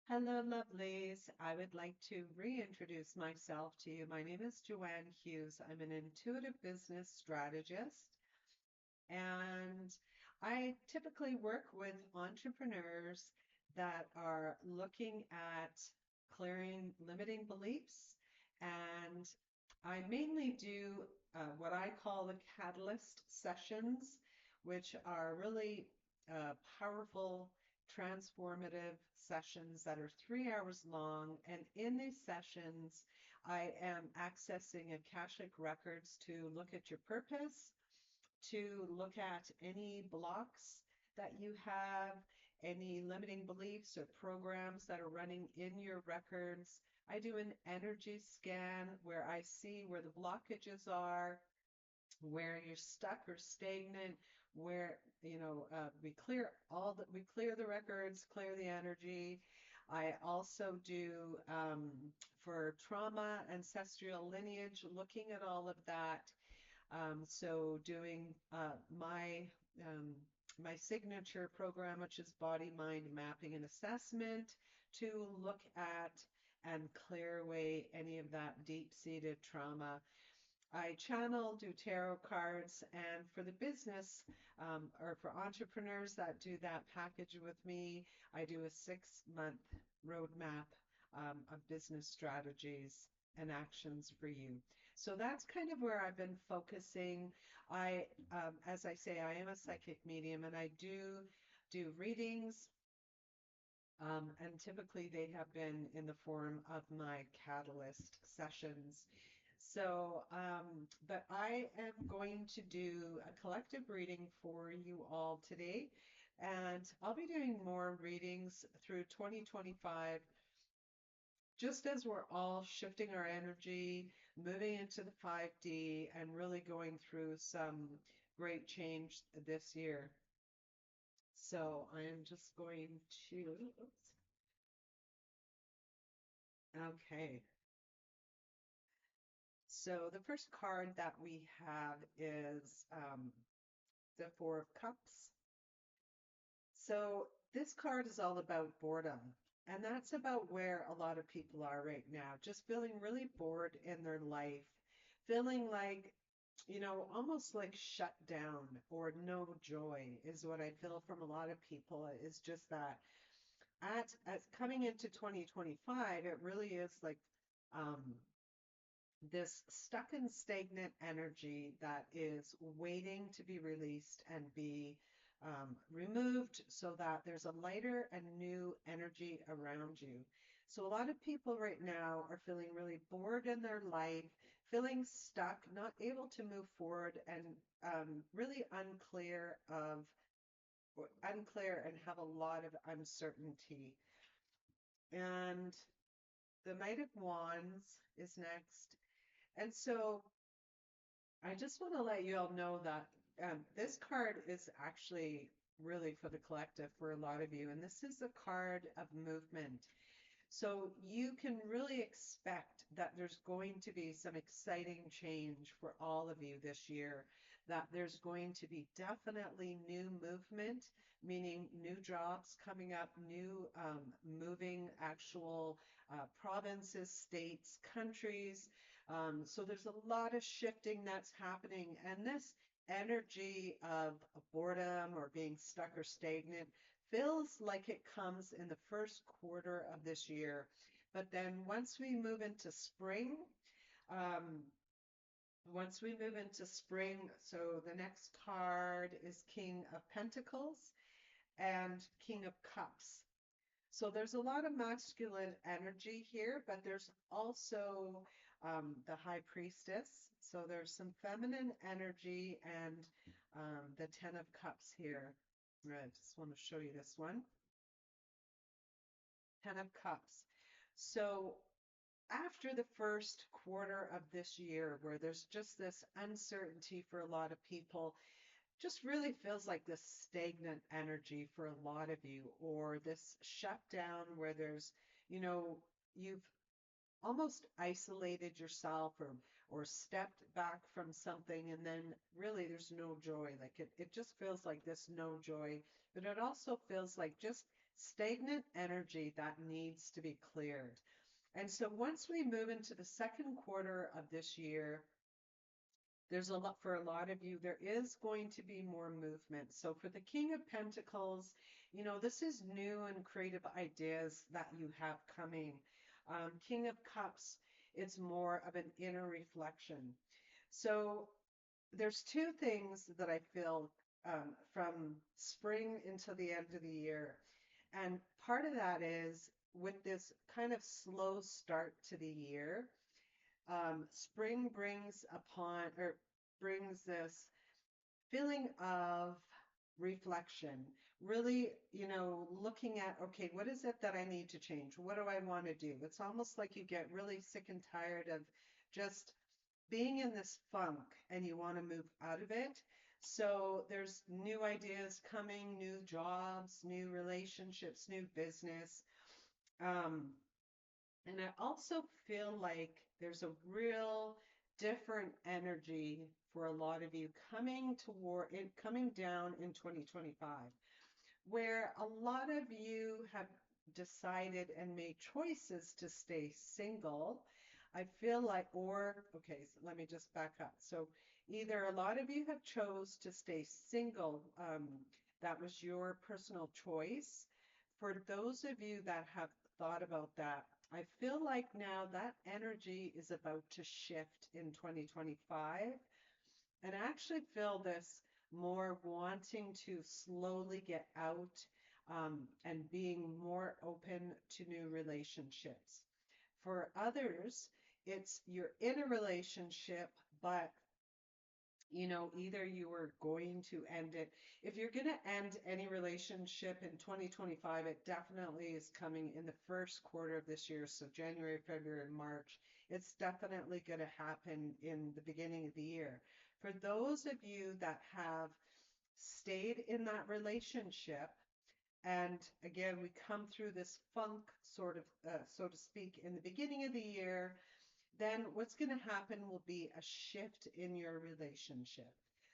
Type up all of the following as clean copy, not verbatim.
Hello, lovelies. I would like to reintroduce myself to you. My name is Joanne Hughes. I'm an intuitive business strategist, and I typically work with entrepreneurs that are looking at clearing limiting beliefs. And I mainly do what I call the catalyst sessions, which are really powerful, transformative sessions that are 3 hours long. And in these sessions, I am accessing Akashic records to look at your purpose, to look at any blocks that you have, any limiting beliefs or programs that are running in your records. I do an energy scan where I see where the blockages are, where you're stuck or stagnant, where we clear the records, clear the energy. I also do for trauma, ancestral lineage, looking at all of that. So doing um, my signature program, which is body mind mapping and assessment, to look at and clear away any of that deep-seated trauma. I channel, do tarot cards, and for the business or for entrepreneurs that do that package with me, I do a 6-month roadmap of business strategies and actions for you. So that's kind of where I've been focusing. As I say, I am a psychic medium, and I do readings, and typically they have been in the form of my catalyst sessions. But I am going to do a collective reading for you all today, and I'll be doing more readings through 2025, just as we're all shifting our energy, moving into the 5D, and really going through some great change this year. So I am just going to, oops, okay. So the first card that we have is the Four of Cups. So this card is all about boredom. And that's about where a lot of people are right now, just feeling really bored in their life, feeling like, almost like shut down or no joy is what I feel from a lot of people. Is just that at coming into 2025, it really is like um, this stuck and stagnant energy that is waiting to be released and be removed so that there's a lighter and new energy around you. So, a lot of people right now are feeling really bored in their life, feeling stuck, not able to move forward, and really unclear and have a lot of uncertainty. And the Knight of Wands is next. And so I just want to let you all know that this card is actually really for the collective for a lot of you. And this is a card of movement. So you can really expect that there's going to be some exciting change for all of you this year, that there's going to be definitely new movement, meaning new jobs coming up, new moving actual provinces, states, countries. So there's a lot of shifting that's happening. And this energy of boredom or being stuck or stagnant feels like it comes in the first quarter of this year. But then um, once we move into spring, so the next card is King of Pentacles and King of Cups. So there's a lot of masculine energy here, but there's also the High Priestess. So there's some feminine energy and the Ten of Cups here. I just want to show you this one. Ten of Cups. So after the first quarter of this year, where there's just this uncertainty for a lot of people, just really feels like this stagnant energy for a lot of you, or this shutdown where you've almost isolated yourself or stepped back from something, and then really there's no joy. Like it just feels like this no joy, but it also feels like just stagnant energy that needs to be cleared. And so once we move into the second quarter of this year, there's a lot for a lot of you, there is going to be more movement. So for the King of Pentacles, this is new and creative ideas that you have coming. King of Cups, it's more of an inner reflection. So there's two things that I feel from spring until the end of the year. And part of that is with this kind of slow start to the year, spring brings this feeling of reflection, really, looking at, okay, what is it that I need to change? What do I want to do? It's almost like you get really sick and tired of just being in this funk and you want to move out of it. So there's new ideas coming, new jobs, new relationships, new business. Um, and I also feel like there's a real different energy for a lot of you coming down in 2025, where a lot of you have decided and made choices to stay single. I feel like, okay, so let me just back up. So either a lot of you have chose to stay single, that was your personal choice. For those of you that have thought about that, I feel like now that energy is about to shift in 2025. And I actually feel this more wanting to slowly get out and being more open to new relationships. For others, it's you're in a relationship, but either you are going to end it. If you're going to end any relationship in 2025, it definitely is coming in the first quarter of this year. So January, February, and March. It's definitely going to happen in the beginning of the year. For those of you that have stayed in that relationship, and again, we come through this funk sort of, so to speak, in the beginning of the year, then what's going to happen will be a shift in your relationship.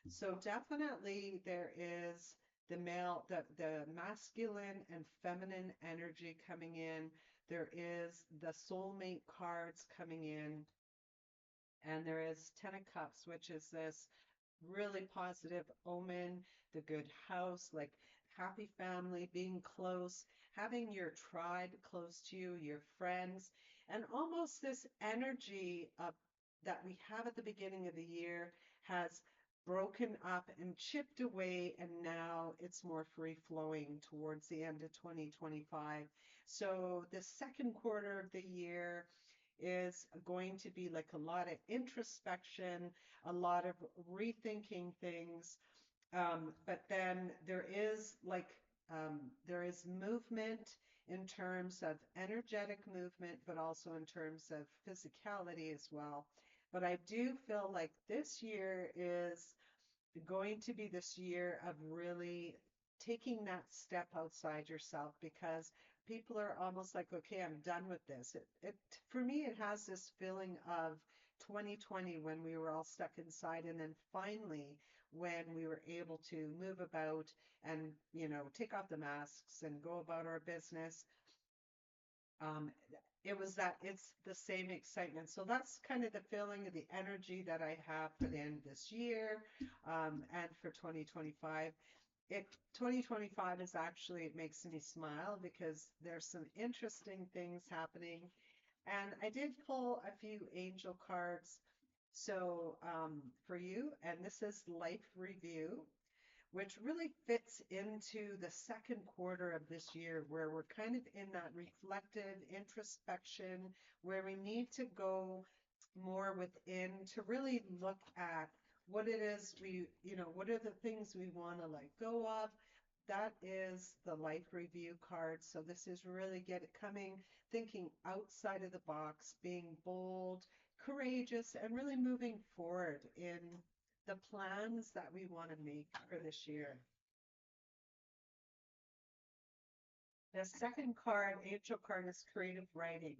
So definitely there is the masculine and feminine energy coming in. There is the soulmate cards coming in, and there is Ten of Cups, which is this really positive omen, the good house, like happy family, being close, having your tribe close to you, your friends, and almost this energy that we have at the beginning of the year has broken up and chipped away, and now it's more free flowing towards the end of 2025. So the second quarter of the year is going to be like a lot of introspection, a lot of rethinking things. But then there is movement in terms of energetic movement, but also in terms of physicality as well. But I do feel like this year is going to be this year of really taking that step outside yourself, because people are almost like, okay, I'm done with this. It for me, it has this feeling of 2020 when we were all stuck inside, and then finally when we were able to move about and take off the masks and go about our business. Um, it's the same excitement. So that's kind of the feeling of the energy that I have for the end of this year, and for 2025. 2025 is actually, it makes me smile because there's some interesting things happening. And I did pull a few angel cards. So for you, and this is Life Review, which really fits into the second quarter of this year, where we're kind of in that reflective introspection, where we need to go more within to really look at what it is what are the things we want to let go of. That is the Life Review card. So this is really thinking outside of the box, being bold, courageous, and really moving forward in the plans that we want to make for this year. The second card, angel card, is creative writing.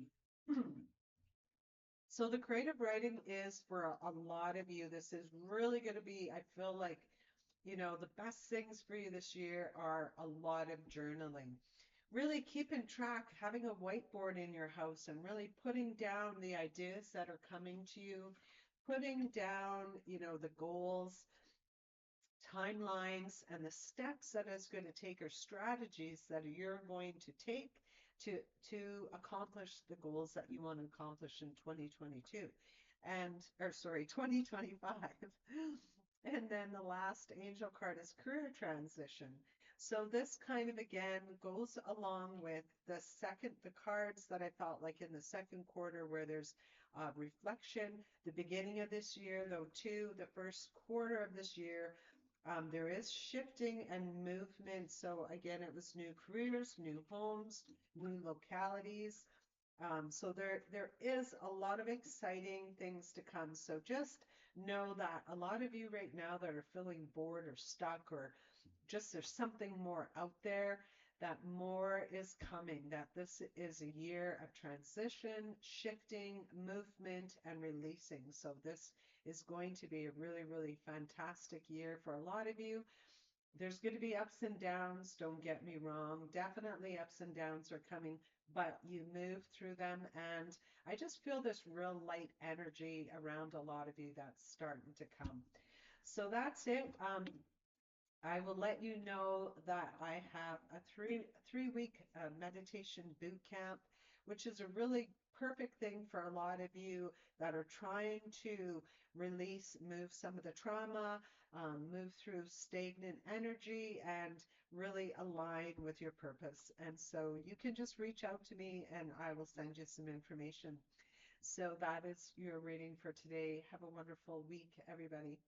So the creative writing is for a lot of you. This is really going to be, I feel like, the best things for you this year are a lot of journaling. really keeping track, having a whiteboard in your house and really putting down the ideas that are coming to you, putting down, the goals, timelines, and the steps that it's going to take or strategies that you're going to take to to accomplish the goals that you want to accomplish in 2022 and or sorry 2025. And then the last angel card is career transition. So this kind of again goes along with the cards that I felt like in the second quarter where there's reflection, the beginning of this year, though, too, the first quarter of this year, there is shifting and movement. So again, it was new careers, new homes, new localities. So there is a lot of exciting things to come. So just know that a lot of you right now that are feeling bored or stuck or just there's something more out there, that more is coming, that this is a year of transition, shifting, movement, and releasing. So this is going to be a really, really fantastic year for a lot of you. There's going to be ups and downs, don't get me wrong. Definitely ups and downs are coming, but you move through them. And I just feel this real light energy around a lot of you that's starting to come. So that's it. I will let you know that I have a three week meditation boot camp, which is a really perfect thing for a lot of you that are trying to release, move some of the trauma, move through stagnant energy, and really align with your purpose. And so you can just reach out to me and I will send you some information. So that is your reading for today. Have a wonderful week, everybody.